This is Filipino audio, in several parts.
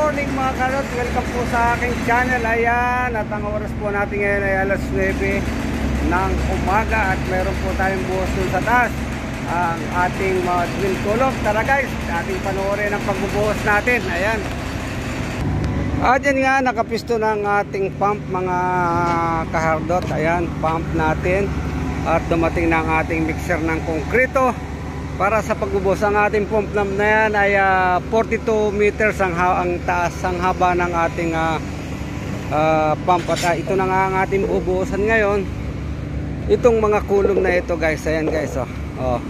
morning mga karot, welcome po sa aking channel. Ayan, at ang oras po natin ngayon ay alas 9 ng umaga. At meron po tayong buhos dun sa taas, ang ating mga twin column. Tara guys, ating panoorin ang pagbubuhos natin. Ayan. At yan nga, nakapisto ng ating pump mga kahardot. Ayan, pump natin. At dumating na ang ating mixer ng konkrito para sa pagbubuhos. Ang ating pump na yan ay 42 meters ang taas, ang haba ng ating pump. At ito na nga ang ating bubuhusan ngayon, itong mga kulom na ito guys. Ayan guys, oh.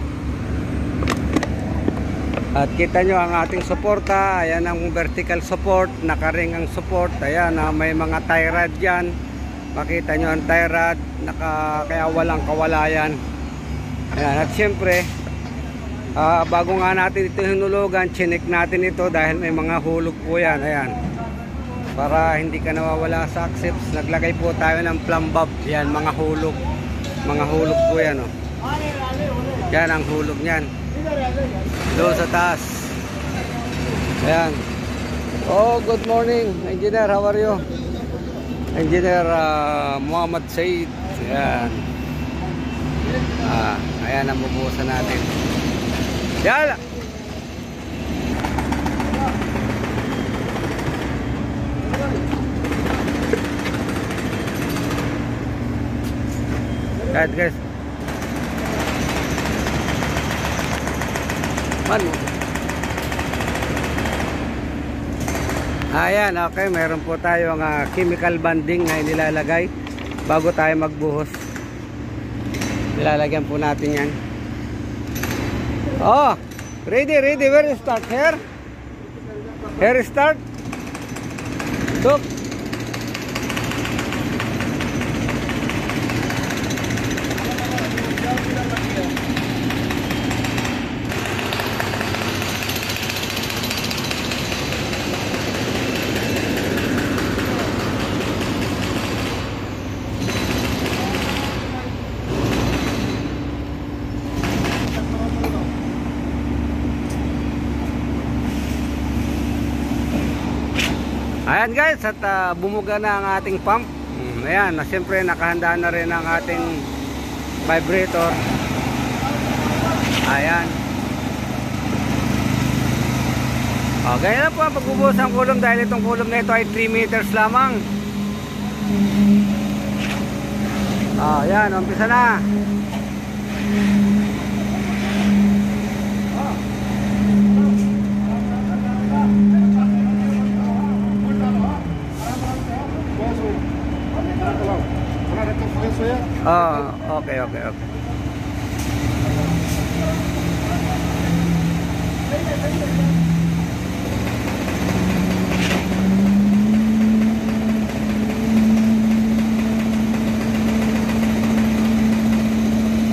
At kita nyo ang ating suporta. Ayan ang vertical support, nakaring ang support. Ayan, may mga tie rod dyan. Makita nyo ang tie rod, kaya walang kawalayan. Ayan, at syempre bago nga natin ito hinulugan, chinik natin ito dahil may mga hulog po yan. Ayan, para hindi ka nawawala sa accepts, naglagay po tayo ng plumb bob. Yan, mga hulog po yan, oh. Yan ang hulog nyan doon sa taas. Ayan. Oh, good morning engineer, how are you? Engineer Muhammad Said. Ayan. Ayan ang bubuhusan natin. Yala. Guys. Man. Ayan, okay, meron po tayong chemical banding na inilalagay bago tayo magbuhos. Nilalagyan po natin yan. Oh, ready. Where you start? Here? Here start? Look. Ayan guys, at bumuga na ang ating pump. Ayan, siyempre nakahanda na rin ang ating vibrator. Ayan. Okay na po ang pagbubuhos ng kulom dahil itong kulom na ito ay 3 meters lamang. Ayan, umpisa na. Okay.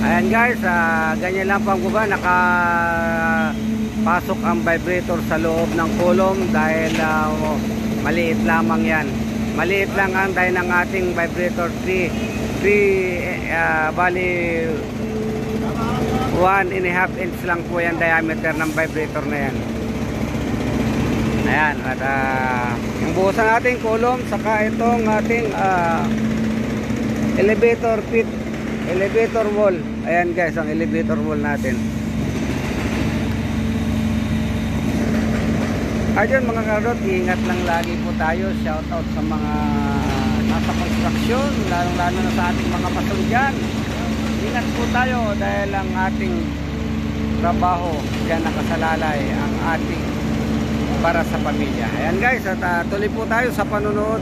Ayan guys, ganyan lang pang buga, nakapasok ang vibrator sa loob ng kulom dahil maliit lamang yan. Maliit lang ang dahil ng ating vibrator. Bali 1.5 inch lang po yan diameter ng vibrator na yan. Ayan, at yung buhusan natin kulom, saka itong ating elevator pit, elevator wall. Ayan guys, ang elevator wall natin. Ayun mga karot, ingat lang lagi po tayo. Shout out sa mga nasa construction, lalong-lalo na sa ating mga patrol dyan. Ingat po tayo dahil ang ating trabaho dyan nakasalalay ang ating para sa pamilya. Ayan guys, at tuloy po tayo sa panunood.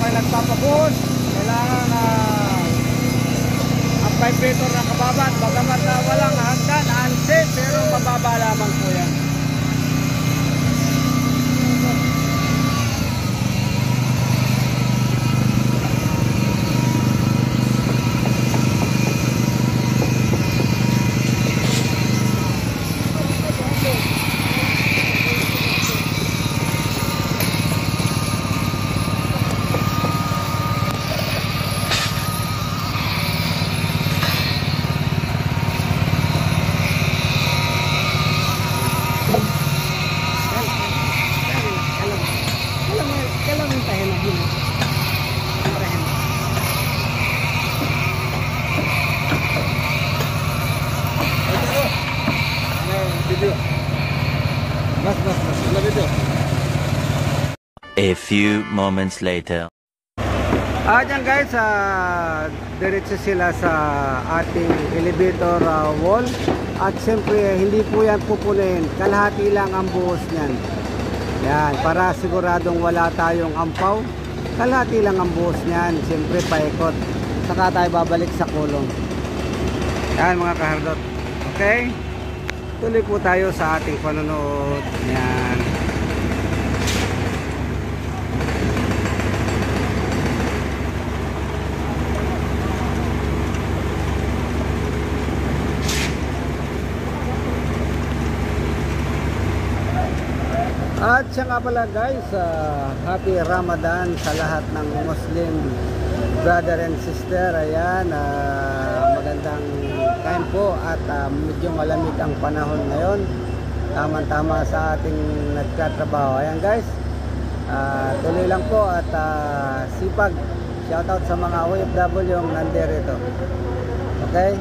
Nagpapabuhos, kailangan ang vibrator na kababat, bagamat na walang hanggan, unsafe, pero mababa lamang po yan. A few moments later. Yan guys, diretso sila sa ating elevator wall. At siyempre, hindi po yan pupunin. Kalahati lang ang buhos niyan. Yan, para siguradong wala tayong ampaw. Kalahati lang ang buhos niyan. Siyempre, paikot. Saka tayo babalik sa kulong. Yan mga kahardot. Okay? Tuloy po tayo sa ating panonood. Yan. At siya nga pala guys, happy Ramadan sa lahat ng Muslim brother and sister. Ayan, magandang time po at medyo malamig ang panahon ngayon. Tama-tama sa ating nagtatrabaho. Ayan guys, tuloy lang po at sipag. Shoutout sa mga OFW yung nandirito. Okay?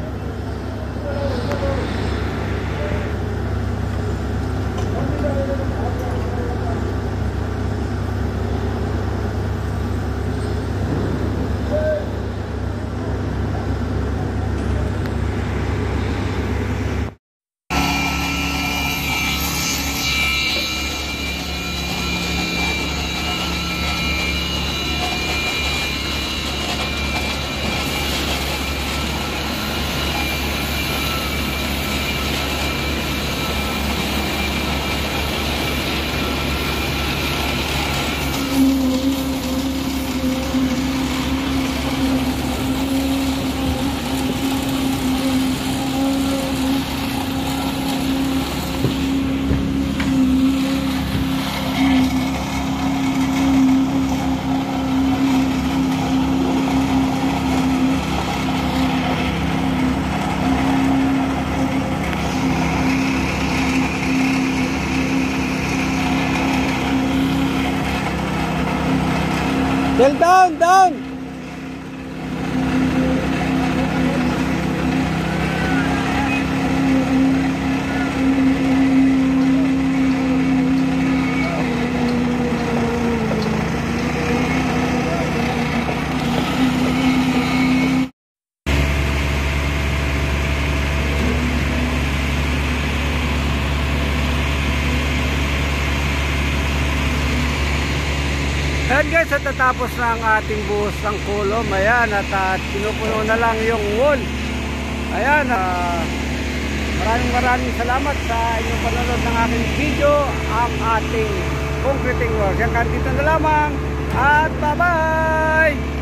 Shell down, down. Ayan guys, at tatapos na ang ating buhos ng kulom. Ayan, at pinupuno na lang yung wool. Ayan, maraming salamat sa inyong panonood ng aking video, ang ating concreting work. Hanggang dito na lamang at bye bye!